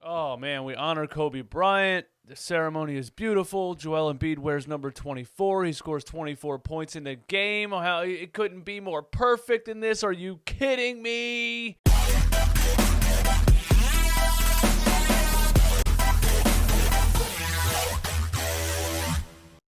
Oh, man, we honor Kobe Bryant. The ceremony is beautiful. Joel Embiid wears number 24. He scores 24 points in the game. How it couldn't be more perfect than this. Are you kidding me?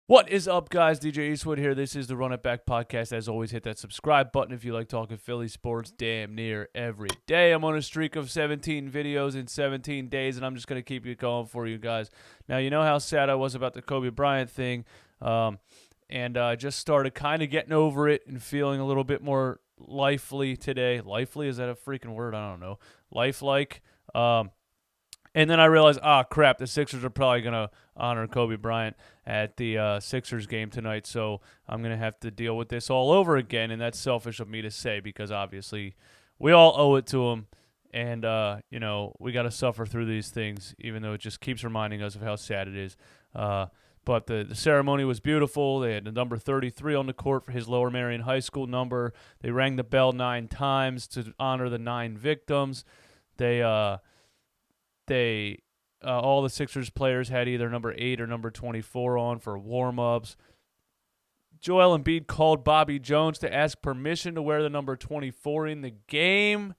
What is up, guys? DJ Eastwood here. This is the Run It Back podcast. As always, hit that subscribe button if you like talking Philly sports damn near every day. I'm on a streak of 17 videos in 17 days, and I'm just going to keep it going for you guys. Now, you know how sad I was about the Kobe Bryant thing, and I just started kind of getting over it and feeling a little bit more lively today. Lively? Is that a freaking word? I don't know. Lifelike. And then I realized, crap, the Sixers are probably going to honor Kobe Bryant at the Sixers game tonight, so I'm going to have to deal with this all over again, and that's selfish of me to say because obviously we all owe it to him, and, we got to suffer through these things, even though it just keeps reminding us of how sad it is. But the ceremony was beautiful. They had the number 33 on the court for his Lower Merion High School number. They rang the bell 9 times to honor the 9 victims. All the Sixers players had either number 8 or number 24 on for warm-ups. Joel Embiid called Bobby Jones to ask permission to wear the number 24 in the game.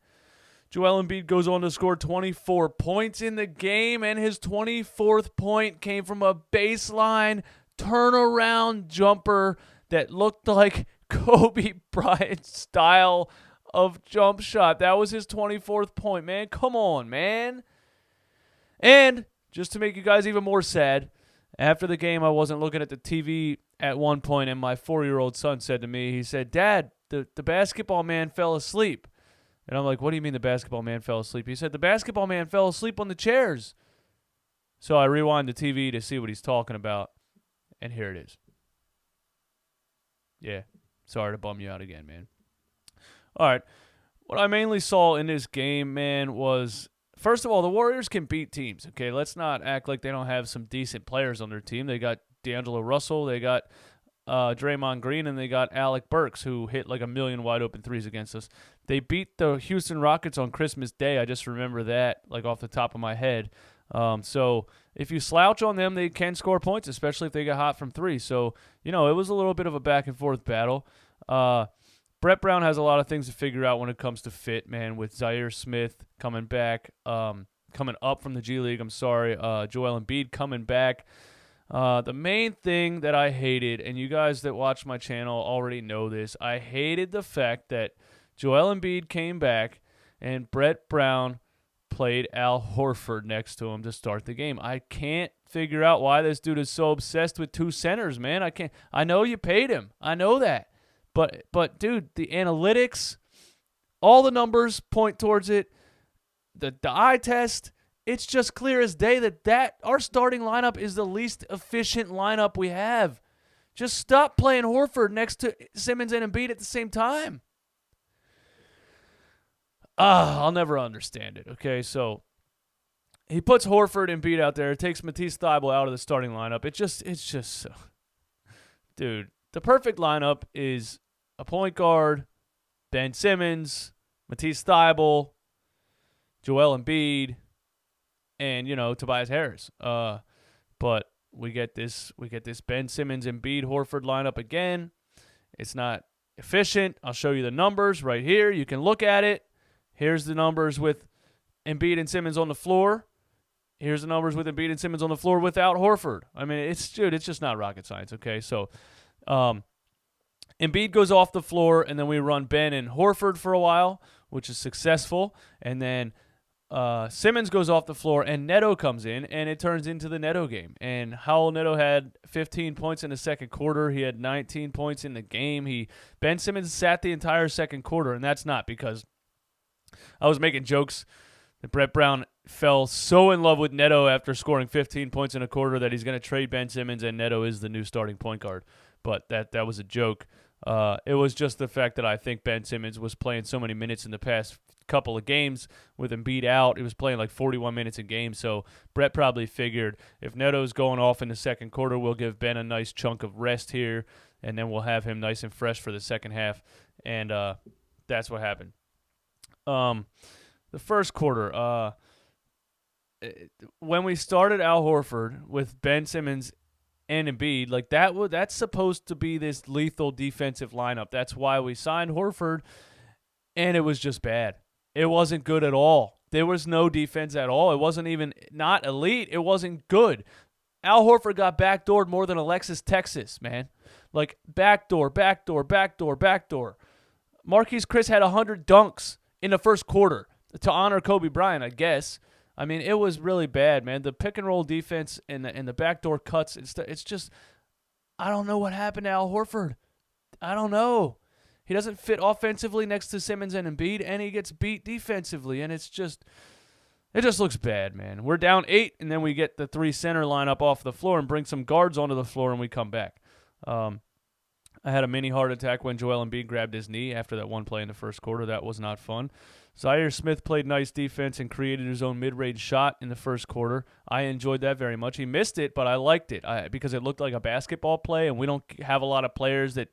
Joel Embiid goes on to score 24 points in the game, and his 24th point came from a baseline turnaround jumper that looked like Kobe Bryant's style of jump shot. That was his 24th point, man. Come on, man. And just to make you guys even more sad, after the game, I wasn't looking at the TV at one point, and my 4-year-old son said to me, he said, "Dad, the basketball man fell asleep." And I'm like, "What do you mean the basketball man fell asleep?" He said, "The basketball man fell asleep on the chairs." So I rewind the TV to see what he's talking about, and here it is. Yeah, sorry to bum you out again, man. All right, what I mainly saw in this game, man, was... First of all, the Warriors can beat teams, okay? Let's not act like they don't have some decent players on their team. They got D'Angelo Russell, they got Draymond Green, and they got Alec Burks, who hit like a million wide-open threes against us. They beat the Houston Rockets on Christmas Day. I just remember that, like, off the top of my head. So if you slouch on them, they can score points, especially if they get hot from three. So, it was a little bit of a back-and-forth battle. Brett Brown has a lot of things to figure out when it comes to fit, man, with Zaire Smith coming back, coming up from the G League, Joel Embiid coming back. The main thing that I hated, and you guys that watch my channel already know this, I hated the fact that Joel Embiid came back and Brett Brown played Al Horford next to him to start the game. I can't figure out why this dude is so obsessed with 2 centers, man. I know you paid him. I know that. But dude, the analytics, all the numbers point towards it. The eye test, it's just clear as day that our starting lineup is the least efficient lineup we have. Just stop playing Horford next to Simmons and Embiid at the same time. I'll never understand it, okay? So he puts Horford and Embiid out there, takes Matisse Thybulle out of the starting lineup. It's just so... Dude, the perfect lineup is a point guard, Ben Simmons, Matisse Thybulle, Joel Embiid, and Tobias Harris. But we get this Ben Simmons, Embiid, Horford lineup again. It's not efficient. I'll show you the numbers right here. You can look at it. Here's the numbers with Embiid and Simmons on the floor. Here's the numbers with Embiid and Simmons on the floor without Horford. I mean, it's just not rocket science, okay? So, Embiid goes off the floor, and then we run Ben and Horford for a while, which is successful. And then Simmons goes off the floor, and Neto comes in, and it turns into the Neto game. And Howell Neto had 15 points in the second quarter. He had 19 points in the game. Ben Simmons sat the entire second quarter, and that's not because I was making jokes that Brett Brown fell so in love with Neto after scoring 15 points in a quarter that he's going to trade Ben Simmons, and Neto is the new starting point guard. But that was a joke. It was just the fact that I think Ben Simmons was playing so many minutes in the past couple of games with Embiid out. He was playing like 41 minutes a game, so Brett probably figured if Neto's going off in the second quarter, we'll give Ben a nice chunk of rest here, and then we'll have him nice and fresh for the second half, and that's what happened. The first quarter, when we started Al Horford with Ben Simmons and Embiid, like that's supposed to be this lethal defensive lineup. That's why we signed Horford, and it was just bad. It wasn't good at all. There was no defense at all. It wasn't even not elite. It wasn't good. Al Horford got backdoored more than Alexis Texas, man. Like backdoor, backdoor, backdoor, backdoor. Marquise Chris had 100 dunks in the first quarter to honor Kobe Bryant, I guess. I mean, it was really bad, man. The pick and roll defense and the backdoor cuts, it's just, I don't know what happened to Al Horford. I don't know. He doesn't fit offensively next to Simmons and Embiid, and he gets beat defensively, and it just looks bad, man. We're down 8, and then we get the 3 center lineup off the floor and bring some guards onto the floor, and we come back. I had a mini heart attack when Joel Embiid grabbed his knee after that one play in the first quarter. That was not fun. Zaire Smith played nice defense and created his own mid-range shot in the first quarter. I enjoyed that very much. He missed it, but I liked it because it looked like a basketball play, and we don't have a lot of players that,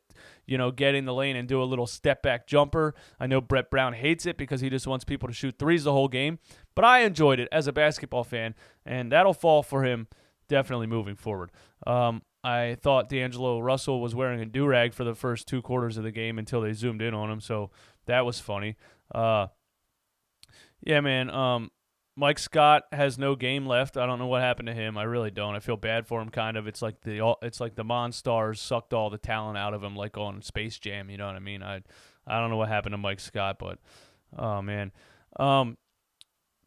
get in the lane and do a little step-back jumper. I know Brett Brown hates it because he just wants people to shoot threes the whole game, but I enjoyed it as a basketball fan, and that'll fall for him definitely moving forward. I thought D'Angelo Russell was wearing a do-rag for the first 2 quarters of the game until they zoomed in on him, so that was funny. Yeah, man, Mike Scott has no game left. I don't know what happened to him. I really don't. I feel bad for him, kind of. It's like the Monstars sucked all the talent out of him, like on Space Jam. You know what I mean? I don't know what happened to Mike Scott, but oh man.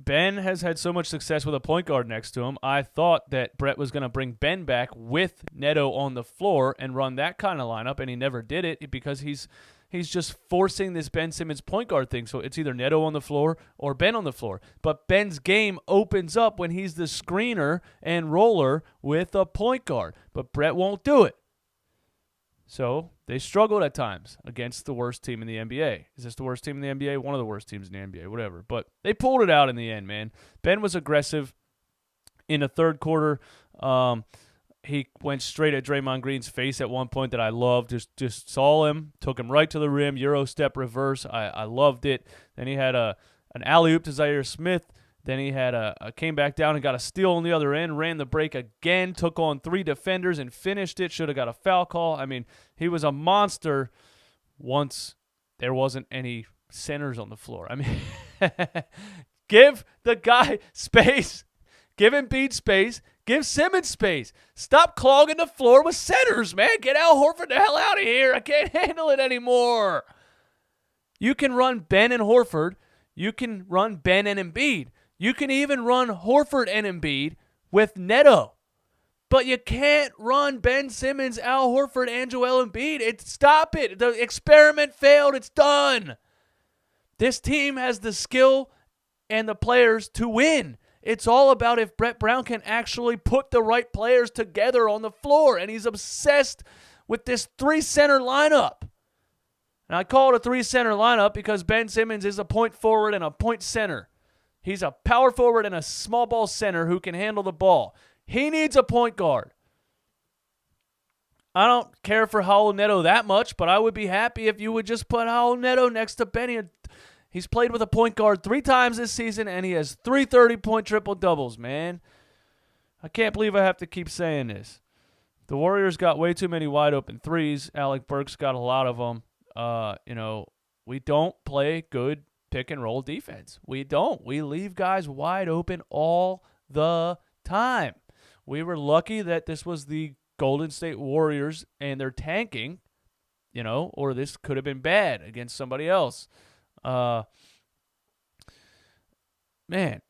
Ben has had so much success with a point guard next to him. I thought that Brett was going to bring Ben back with Neto on the floor and run that kind of lineup, and he never did it because he's just forcing this Ben Simmons point guard thing. So it's either Neto on the floor or Ben on the floor. But Ben's game opens up when he's the screener and roller with a point guard. But Brett won't do it. So they struggled at times against the worst team in the NBA. Is this the worst team in the NBA? One of the worst teams in the NBA, whatever. But they pulled it out in the end, man. Ben was aggressive in the third quarter. He went straight at Draymond Green's face at one point that I loved. Just saw him, took him right to the rim, Euro step reverse. I loved it. Then he had an alley-oop to Zaire Smith. Then he had came back down and got a steal on the other end, ran the break again, took on 3 defenders and finished it. Should have got a foul call. I mean, he was a monster once there wasn't any centers on the floor. I mean, give the guy space. Give Embiid space. Give Simmons space. Stop clogging the floor with centers, man. Get Al Horford the hell out of here. I can't handle it anymore. You can run Ben and Horford. You can run Ben and Embiid. You can even run Horford and Embiid with Neto. But you can't run Ben Simmons, Al Horford, and Joel Embiid. Stop it. The experiment failed. It's done. This team has the skill and the players to win. It's all about if Brett Brown can actually put the right players together on the floor, and he's obsessed with this 3-center lineup. And I call it a 3-center lineup because Ben Simmons is a point forward and a point center. He's a power forward and a small ball center who can handle the ball. He needs a point guard. I don't care for Raul Neto that much, but I would be happy if you would just put Raul Neto next to Benny. He's played with a point guard 3 times this season, and he has 3 30-point triple-doubles, man. I can't believe I have to keep saying this. The Warriors got way too many wide-open threes. Alec Burks got a lot of them. We don't play good pick-and-roll defense. We don't. We leave guys wide open all the time. We were lucky that this was the Golden State Warriors, and they're tanking, or this could have been bad against somebody else. Man,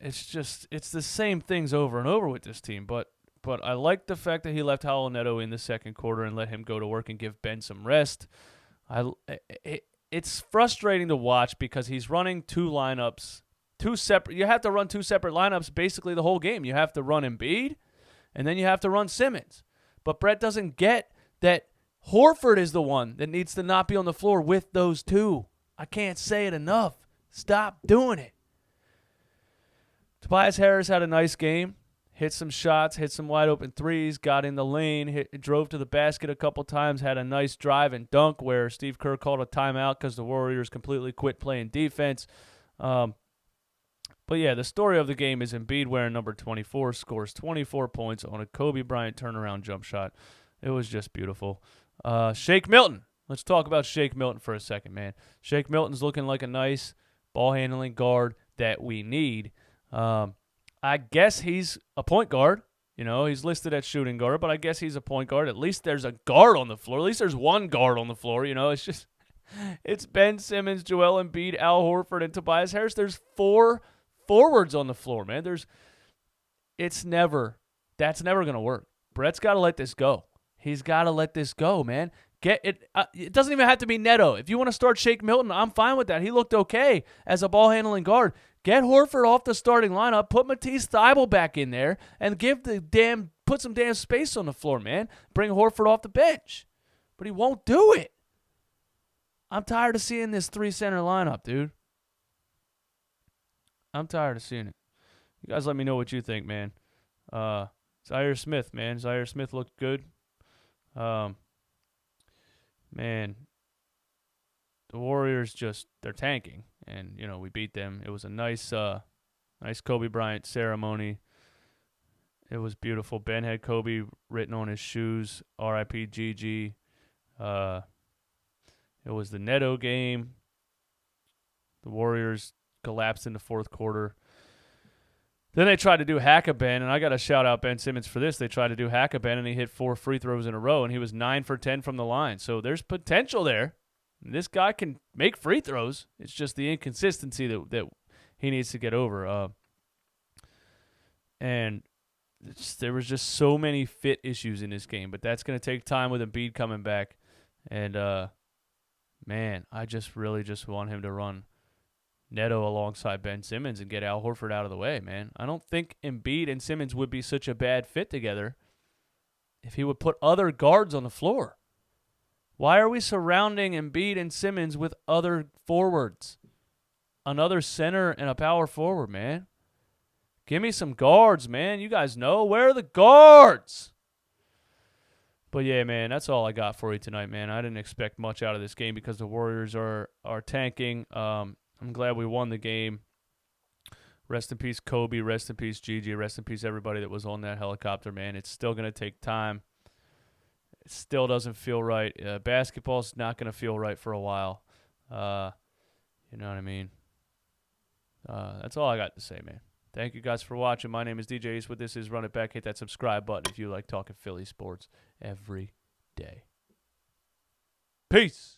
it's the same things over and over with this team, but I like the fact that he left Raul Neto in the second quarter and let him go to work and give Ben some rest. It's frustrating to watch because he's running 2 lineups, 2 separate. You have to run 2 separate lineups basically the whole game. You have to run Embiid, and then you have to run Simmons. But Brett doesn't get that Horford is the one that needs to not be on the floor with those 2. I can't say it enough. Stop doing it. Tobias Harris had a nice game. Hit some shots, hit some wide-open threes, got in the lane, drove to the basket a couple times, had a nice drive and dunk where Steve Kerr called a timeout because the Warriors completely quit playing defense. But yeah, the story of the game is Embiid wearing number 24 scores 24 points on a Kobe Bryant turnaround jump shot. It was just beautiful. Shake Milton. Let's talk about Shake Milton for a second, man. Shake Milton's looking like a nice ball handling guard that we need. I guess he's a point guard. You know, he's listed at shooting guard, but I guess he's a point guard. At least there's a guard on the floor. At least there's one guard on the floor. You know, it's Ben Simmons, Joel Embiid, Al Horford, and Tobias Harris. There's 4 forwards on the floor, man. That's never going to work. Brett's got to let this go. He's got to let this go, man. Get it. It doesn't even have to be Neto. If you want to start Shake Milton, I'm fine with that. He looked okay as a ball handling guard. Get Horford off the starting lineup. Put Matisse Thybulle back in there and put some damn space on the floor, man. Bring Horford off the bench, but he won't do it. I'm tired of seeing this 3-center lineup, dude. I'm tired of seeing it. You guys let me know what you think, man. Zaire Smith, man. Zaire Smith looked good. Man, the Warriors they're tanking. And, you know, we beat them. It was a nice Kobe Bryant ceremony. It was beautiful. Ben had Kobe written on his shoes, R.I.P. GG. It was the Neto game. The Warriors collapsed in the fourth quarter. Then they tried to do hack-a-Ben, and I got to shout out Ben Simmons for this. They tried to do hack-a-Ben, and he hit 4 free throws in a row, and he was 9 for 10 from the line. So there's potential there. This guy can make free throws. It's just the inconsistency that he needs to get over. And there was just so many fit issues in this game, but that's going to take time with Embiid coming back. And, man, I just really want him to run Neto alongside Ben Simmons and get Al Horford out of the way, man. I don't think Embiid and Simmons would be such a bad fit together if he would put other guards on the floor. Why are we surrounding Embiid and Simmons with other forwards? Another center and a power forward, man. Give me some guards, man. You guys know. Where are the guards? But, yeah, man, that's all I got for you tonight, man. I didn't expect much out of this game because the Warriors are tanking. I'm glad we won the game. Rest in peace, Kobe. Rest in peace, Gigi. Rest in peace, everybody that was on that helicopter, man. It's still going to take time. It still doesn't feel right. Basketball's not going to feel right for a while. You know what I mean? That's all I got to say, man. Thank you guys for watching. My name is DJ Eastwood. This is Run It Back. Hit that subscribe button if you like talking Philly sports every day. Peace.